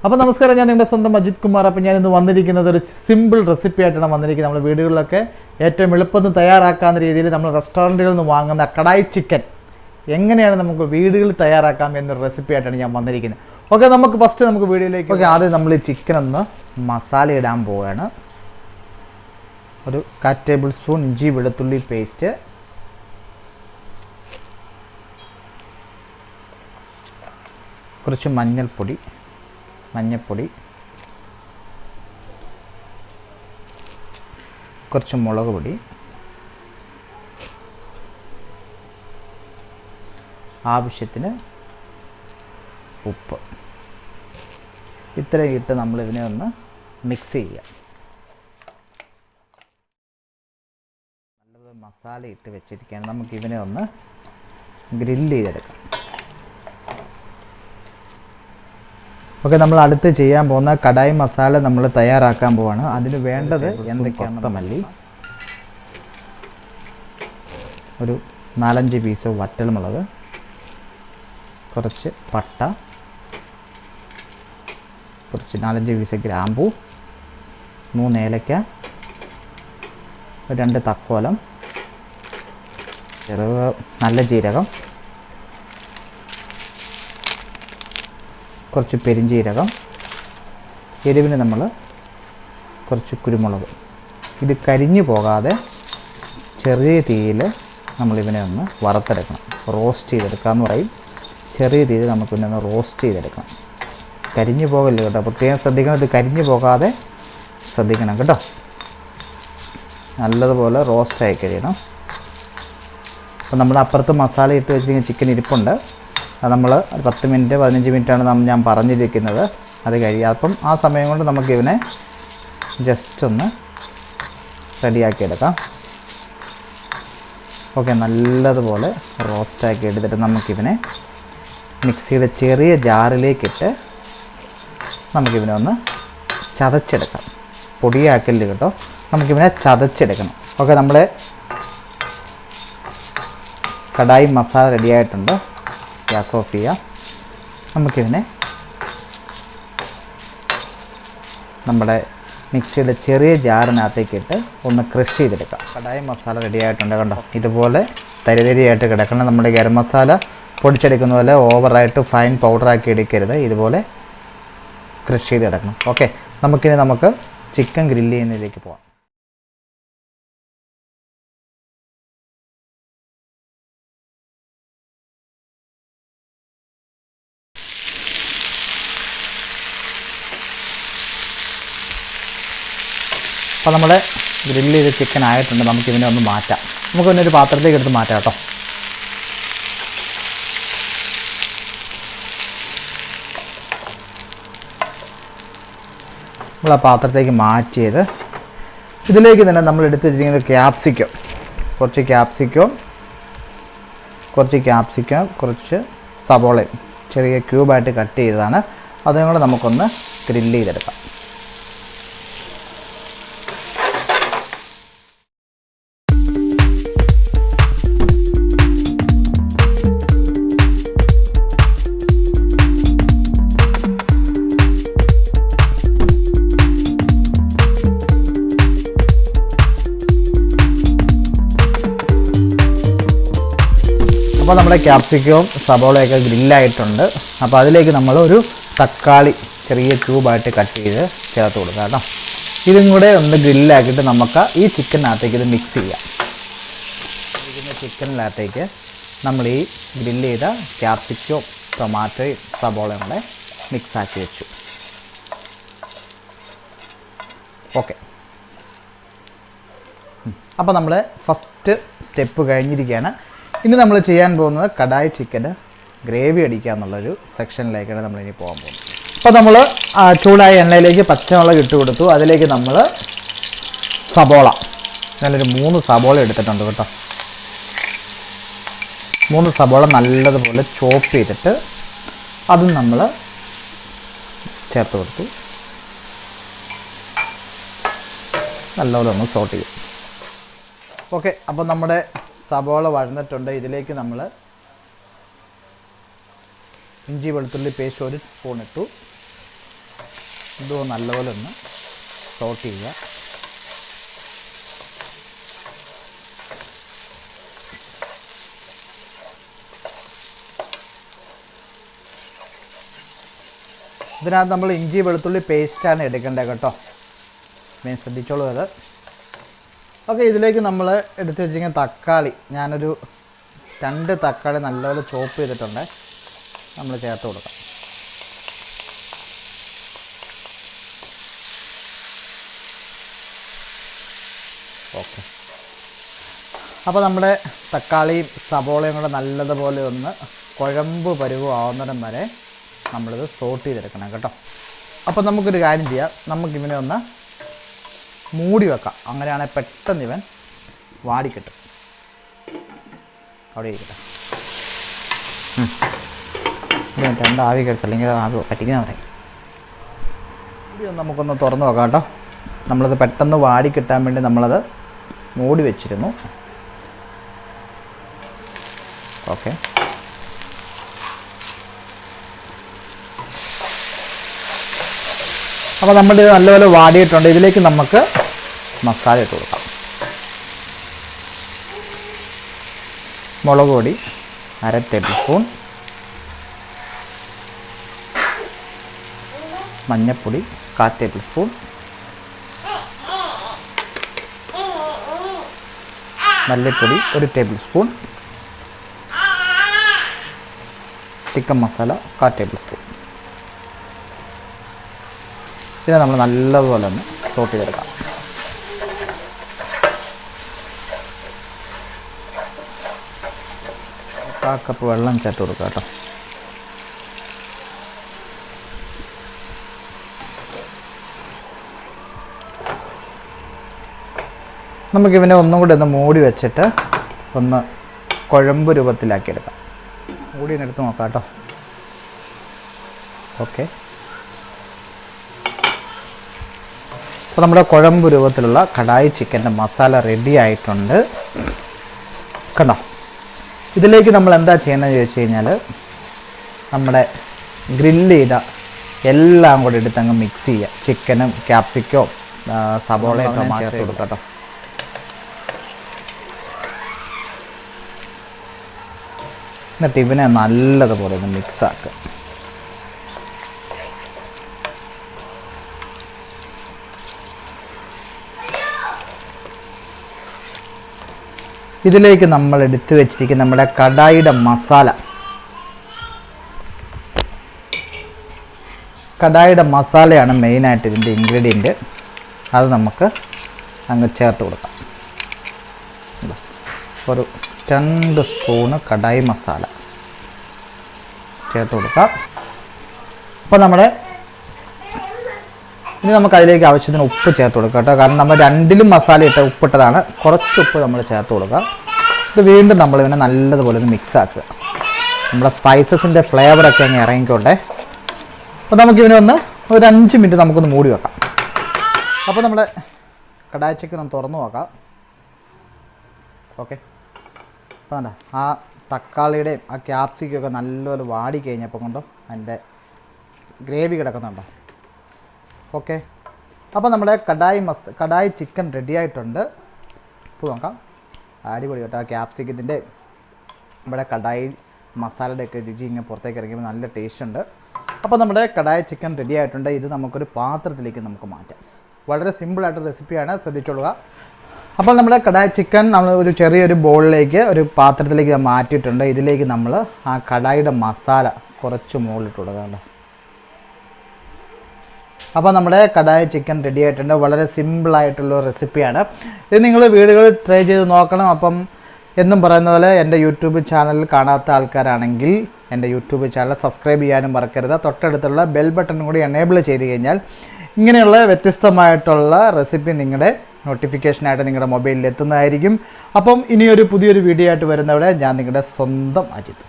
അപ്പോൾ നമസ്കാരം, ഞാൻ നിങ്ങളുടെ സ്വന്തം അജിത് കുമാർ. അപ്പോൾ ഞാൻ ഇന്ന് വന്നിരിക്കുന്നത് ഒരു സിമ്പിൾ റെസിപ്പി ആയിട്ടാണ് വന്നിരിക്കുന്നത്. നമ്മുടെ വീടുകളിലൊക്കെ ഏറ്റവും എളുപ്പത്തിൽ തയ്യാറാക്കാവുന്ന രീതിയിൽ നമ്മൾ റെസ്റ്റോറൻറ്റുകളിൽ നിന്ന് വാങ്ങുന്ന കടായി ചിക്കൻ എങ്ങനെയാണ് നമുക്ക് വീടുകളിൽ തയ്യാറാക്കാം എന്നൊരു റെസിപ്പി ആയിട്ടാണ് ഞാൻ വന്നിരിക്കുന്നത്. ഓക്കെ, നമുക്ക് ഫസ്റ്റ് വീഡിയോയിലേക്ക്. ഓക്കെ, ആദ്യം നമ്മൾ ഈ ചിക്കൻ ഒന്ന് മസാല ഇടാൻ പോവുകയാണ്. ഒരു 1/4 ടേബിൾ സ്പൂൺ ഇഞ്ചി വെളുത്തുള്ളി പേസ്റ്റ്, കുറച്ച് മഞ്ഞൾപ്പൊടി, കുറച്ച് മുളക് പൊടി, ആവശ്യത്തിന് ഉപ്പ്. ഇത്രയും ഇട്ട് നമ്മളിതിനെ ഒന്ന് മിക്സ് ചെയ്യുക. നല്ലത് മസാല ഇട്ട് വെച്ചിരിക്കുകയാണ്. നമുക്കിതിനെ ഒന്ന് ഗ്രില്ല് ചെയ്തെടുക്കാം. ഓക്കെ, നമ്മൾ അടുത്ത് ചെയ്യാൻ പോകുന്ന കടായി മസാല നമ്മൾ തയ്യാറാക്കാൻ പോവാണ്. അതിന് വേണ്ടത് എന്തൊക്കെയാണ്? മല്ലി, ഒരു 4-5 പീസ് വറ്റൽമുളക്, കുറച്ച് പട്ട, കുറച്ച് 4-5 പീസ് ഗ്രാമ്പൂ, 3 ഏലക്ക, 2 തക്കോലം, നല്ല ജീരകം, കുറച്ച് പെരിഞ്ജീരകം, എരിവിന് നമ്മൾ കുറച്ച് കുരുമുളക്. ഇത് കരിഞ്ഞു പോകാതെ ചെറിയ തീയിൽ നമ്മളിവനെ ഒന്ന് വറുത്തെടുക്കണം, റോസ്റ്റ് ചെയ്തെടുക്കാമെന്ന് പറയും. ചെറിയ തീയിൽ നമുക്കിവനെ ഒന്ന് റോസ്റ്റ് ചെയ്തെടുക്കണം. കരിഞ്ഞു പോകല്ലേ കേട്ടോ, പ്രത്യേകം ശ്രദ്ധിക്കണം. ഇത് കരിഞ്ഞു പോകാതെ ശ്രദ്ധിക്കണം കേട്ടോ. നല്ലതുപോലെ റോസ്റ്റായി കഴിയണം. അപ്പോൾ നമ്മൾ അപ്പുറത്ത് മസാല ഇട്ട് വെച്ചിരിക്കുന്ന ചിക്കൻ ഇരിപ്പുണ്ട്. അത് നമ്മൾ 10 മിനിറ്റ് 15 മിനിറ്റാണ് ഞാൻ പറഞ്ഞിരിക്കുന്നത്. അത് കഴിയുക. അപ്പം ആ സമയം കൊണ്ട് നമുക്കിവനെ ജസ്റ്റ് ഒന്ന് റെഡിയാക്കി എടുക്കാം. ഓക്കെ, നല്ലതുപോലെ റോസ്റ്റാക്കി എടുത്തിട്ട് നമുക്കിവനെ മിക്സിയുടെ ചെറിയ ജാറിലേക്കിട്ട് നമുക്കിവനെ ഒന്ന് ചതച്ചെടുക്കാം. പൊടിയാക്കല് കേട്ടോ, നമുക്കിവനെ ചതച്ചെടുക്കണം. ഓക്കെ, നമ്മുടെ കടായി മസാല റെഡിയായിട്ടുണ്ട്. ഗ്യാസ് ഓഫ് ചെയ്യാം. നമുക്കിതിനെ നമ്മുടെ മിക്സിയുടെ ചെറിയ ജാറിനകത്തേക്ക് ഇട്ട് ഒന്ന് ക്രഷ് ചെയ്തെടുക്കാം. കടായി മസാല റെഡി ആയിട്ടുണ്ട് കണ്ടോ. ഇതുപോലെ തരിതരിയായിട്ട് കിടക്കണം. നമ്മുടെ ഗരം മസാല പൊടിച്ചെടുക്കുന്ന പോലെ ഓവറായിട്ട് ഫൈൻ പൗഡറാക്കി എടുക്കരുത്. ഇതുപോലെ ക്രഷ് ചെയ്ത് കിടക്കണം. ഓക്കെ, നമുക്ക് ചിക്കൻ ഗ്രില്ല് ചെയ്യുന്നതിലേക്ക് പോകാം. അപ്പോൾ നമ്മുടെ ഗ്രില്ല് ചെയ്ത് ചിക്കൻ ആയിട്ടുണ്ട്. നമുക്കിതിനെ ഒന്ന് മാറ്റാം. നമുക്കിതിനെ ഒരു പാത്രത്തേക്ക് എടുത്ത് മാറ്റാം കേട്ടോ. നമ്മൾ ആ പാത്രത്തേക്ക് മാറ്റിയത് ഇതിലേക്ക് തന്നെ നമ്മൾ എടുത്ത് വെച്ചിരിക്കുന്നത് ക്യാപ്സിക്കം, കുറച്ച് സവോളയും ചെറിയ ക്യൂബായിട്ട് കട്ട് ചെയ്തതാണ്. അതും കൂടെ നമുക്കൊന്ന് ഗ്രില്ല് ചെയ്തെടുക്കാം. അപ്പോൾ നമ്മുടെ ക്യാപ്സിക്കവും സവോളയൊക്കെ ഗ്രില്ലായിട്ടുണ്ട്. അപ്പോൾ അതിലേക്ക് നമ്മൾ ഒരു തക്കാളി ചെറിയ ക്യൂബായിട്ട് കട്ട് ചെയ്ത് ചേർത്ത് കൊടുക്കുക കേട്ടോ. ഇതും കൂടെ ഒന്ന് ഗ്രില്ലാക്കിയിട്ട് നമുക്ക് ഈ ചിക്കനകത്തേക്ക് ഇത് മിക്സ് ചെയ്യാം. ചിക്കനിനകത്തേക്ക് നമ്മൾ ഈ ഗ്രില്ല് ചെയ്ത ക്യാപ്സിക്കവും ടൊമാറ്റോയും സവോളയും കൂടെ മിക്സാക്കി വെച്ചു. ഓക്കെ, അപ്പോൾ നമ്മൾ ഫസ്റ്റ് സ്റ്റെപ്പ് കഴിഞ്ഞിരിക്കുകയാണ്. ഇനി നമ്മൾ ചെയ്യാൻ പോകുന്നത് കടായി ചിക്കന് ഗ്രേവി അടിക്കുക എന്നുള്ളൊരു സെക്ഷനിലേക്കാണ് നമ്മളിനി പോകാൻ പോകുന്നത്. അപ്പോൾ നമ്മൾ ചൂടായ എണ്ണയിലേക്ക് പച്ചമുളക് ഇട്ട് കൊടുത്തു. അതിലേക്ക് നമ്മൾ സബോള, ഞാനൊരു 3 സബോള എടുത്തിട്ടുണ്ട് കേട്ടോ. 3 സബോള നല്ലതുപോലെ ചോപ്പ് ചെയ്തിട്ട് അതും നമ്മൾ ചേർത്ത് കൊടുത്തു. നല്ലപോലെ ഒന്ന് സോട്ട് ചെയ്യും. ഓക്കെ, അപ്പോൾ നമ്മുടെ സബോള വഴന്നിട്ടുണ്ട്. ഇതിലേക്ക് നമ്മൾ ഇഞ്ചി വെളുത്തുള്ളി പേസ്റ്റ് 1 സ്പൂൺ ഇട്ടു. ഇതും നല്ലപോലെ ഒന്ന് സോട്ട് ചെയ്യുക. ഇതിനകത്ത് നമ്മൾ ഇഞ്ചി വെളുത്തുള്ളി പേസ്റ്റാണ് എടുക്കേണ്ടത് കേട്ടോ, മെയിൻ ശ്രദ്ധിച്ചോളൂ അത്. ഓക്കെ, ഇതിലേക്ക് നമ്മൾ എടുത്ത് വെച്ചിരിക്കുന്ന തക്കാളി, ഞാനൊരു 2 തക്കാളി നല്ലപോലെ ചോപ്പ് ചെയ്തിട്ടുണ്ട്, നമ്മൾ ചേർത്ത് കൊടുക്കാം. ഓക്കെ, അപ്പോൾ നമ്മുടെ തക്കാളിയും സബോളയും കൂടെ നല്ലതുപോലെ ഒന്ന് കുഴമ്പ് പരുവമാവുന്നിടം വരെ നമ്മളിത് സോട്ട് ചെയ്തെടുക്കണം കേട്ടോ. അപ്പോൾ നമുക്കൊരു കാര്യം ചെയ്യാം, നമുക്കിവനെ ഒന്ന് മൂടി വെക്കാം. അങ്ങനെയാണെങ്കിൽ പെട്ടെന്ന് ഇവൻ വാടിക്കിട്ടും. അവിടെ ഇരിക്കട്ടെ, 2 ആവി കിട്ടും, അല്ലെങ്കിൽ ആവി പറ്റിക്കുന്ന പറയും. നമുക്കൊന്ന് തുറന്ന് വെക്കാം കേട്ടോ. നമ്മളത് പെട്ടെന്ന് വാടി കിട്ടാൻ വേണ്ടി നമ്മളത് മൂടി വെച്ചിരുന്നു. ഓക്കെ, അപ്പോൾ നമ്മുടെ ഇത് നല്ലപോലെ വാടിയിട്ടുണ്ട്. ഇതിലേക്ക് നമുക്ക് മസാല ഇട്ട് കൊടുക്കാം. മുളക് പൊടി 1/2 ടേബിൾ സ്പൂൺ, മഞ്ഞൾപ്പൊടി 1/4 ടേബിൾ സ്പൂൺ, മല്ലിപ്പൊടി 1 table spoon, chicken masala 1/4 table spoon. ഇതിനെ നമ്മൾ നല്ലതുപോലെ ഒന്ന് സോട്ട് ചെയ്തെടുക്കാം. കപ്പ് വെള്ളം ചേർത്ത് കൊടുക്കുക കേട്ടോ. നമുക്കിവനെ ഒന്നും കൂടി ഒന്ന് മൂടി വെച്ചിട്ട് ഒന്ന് കുഴമ്പ് രൂപത്തിലാക്കിയെടുക്കാം. മൂടി എടുത്ത് നോക്കാം കേട്ടോ. ഓക്കെ, അപ്പോൾ നമ്മുടെ കുഴമ്പ് രൂപത്തിലുള്ള കടായി ചിക്കൻ്റെ മസാല റെഡി ആയിട്ടുണ്ട് കണ്ടോ. ഇതിലേക്ക് നമ്മൾ എന്താ ചെയ്യണമെന്ന് ചോദിച്ചു കഴിഞ്ഞാൽ, നമ്മുടെ ഗ്രില്ല് ചെയ്ത എല്ലാം കൂടി എടുത്തങ്ങ് മിക്സ് ചെയ്യുക. ചിക്കനും ക്യാപ്സിക്കവും സബോളയും ചേർത്ത് കൊടുക്കാം കേട്ടോ. എന്നിട്ട് ഇവനെ നല്ലതുപോലെ ഒന്ന് മിക്സാക്കുക. ഇതിലേക്ക് നമ്മൾ എടുത്തു വെച്ചിരിക്കുന്ന നമ്മുടെ കടായിയുടെ മസാലയാണ് മെയിനായിട്ട് ഇതിൻ്റെ ഇൻഗ്രീഡിയൻറ്റ്. അത് നമുക്ക് അങ്ങ് ചേർത്ത് കൊടുക്കാം. ഒരു 2 സ്പൂണ് കടായി മസാല ചേർത്ത് കൊടുക്കാം. അപ്പോൾ ഇനി നമുക്ക് അതിലേക്ക് ആവശ്യത്തിന് ഉപ്പ് ചേർത്ത് കൊടുക്കാം കേട്ടോ. കാരണം നമ്മൾ 2ലും മസാല ഇട്ട് ഉപ്പിട്ടതാണ്, കുറച്ച് ഉപ്പ് നമ്മൾ ചേർത്ത് കൊടുക്കാം. ഇത് വീണ്ടും നമ്മളിങ്ങനെ നല്ലതുപോലെ ഒന്ന് മിക്സ് ആക്കുക. നമ്മുടെ സ്പൈസസിൻ്റെ ഫ്ലേവറൊക്കെ അങ്ങ് ഇറങ്ങിക്കോട്ടെ. അപ്പോൾ നമുക്കിവനെ ഒന്ന് ഒരു 5 മിനിറ്റ് നമുക്കൊന്ന് മൂടി വെക്കാം. അപ്പോൾ നമ്മുടെ കടായി ചിക്കൻ ഒന്ന് തുറന്നു നോക്കാം. ഓക്കെ, അപ്പോൾ വേണ്ട ആ തക്കാളിയുടെയും ആ ക്യാപ്സിക്കും ഒക്കെ നല്ലപോലെ വാടി കഴിഞ്ഞപ്പോൾ കൊണ്ടോ അതിൻ്റെ ഗ്രേവി കിടക്കുന്നുണ്ടോ. ഓക്കെ, അപ്പോൾ നമ്മുടെ കടായി ചിക്കൻ റെഡി ആയിട്ടുണ്ട്. ഇപ്പോൾ നോക്കാം, അടിപൊളി കേട്ടോ. ആ ക്യാപ്സിക്കത്തിൻ്റെ നമ്മുടെ കടായി മസാലയുടെ ഒക്കെ രുചി ഇങ്ങനെ പുറത്തേക്ക് ഇറങ്ങിയപ്പോൾ നല്ല ടേസ്റ്റ് ഉണ്ട്. അപ്പോൾ നമ്മുടെ കടായി ചിക്കൻ റെഡി ആയിട്ടുണ്ട്. ഇത് നമുക്കൊരു പാത്രത്തിലേക്ക് നമുക്ക് മാറ്റാം. വളരെ സിമ്പിളായിട്ടൊരു റെസിപ്പിയാണ്, ശ്രദ്ധിച്ചോളുക. അപ്പോൾ നമ്മുടെ കടായി ചിക്കൻ നമ്മൾ ഒരു ചെറിയൊരു ബൗളിലേക്ക് ഒരു പാത്രത്തിലേക്ക് മാറ്റിയിട്ടുണ്ട്. ഇതിലേക്ക് നമ്മൾ ആ കടായിയുടെ മസാല കുറച്ച് മുകളിലിട്ട് കൊടുക്കാം. അപ്പോൾ നമ്മുടെ കടായി ചിക്കൻ റെഡി ആയിട്ടുണ്ട്. വളരെ സിമ്പിളായിട്ടുള്ള റെസിപ്പിയാണ്. ഇത് നിങ്ങൾ വീടുകളിൽ ട്രൈ ചെയ്ത് നോക്കണം. അപ്പം എന്നും പറയുന്ന പോലെ എൻ്റെ യൂട്യൂബ് ചാനൽ കാണാത്ത ആൾക്കാരാണെങ്കിൽ എൻ്റെ യൂട്യൂബ് ചാനൽ സബ്സ്ക്രൈബ് ചെയ്യാനും മറക്കരുത്. തൊട്ടടുത്തുള്ള ബെൽ ബട്ടൺ കൂടി എനേബിൾ ചെയ്ത് കഴിഞ്ഞാൽ ഇങ്ങനെയുള്ള വ്യത്യസ്തമായിട്ടുള്ള റെസിപ്പി നിങ്ങളുടെ നോട്ടിഫിക്കേഷനായിട്ട് നിങ്ങളുടെ മൊബൈലിൽ എത്തുന്നതായിരിക്കും. അപ്പം ഇനിയൊരു പുതിയൊരു വീഡിയോ ആയിട്ട് വരുന്നവിടെ ഞാൻ നിങ്ങളുടെ സ്വന്തം അജിത്ത്.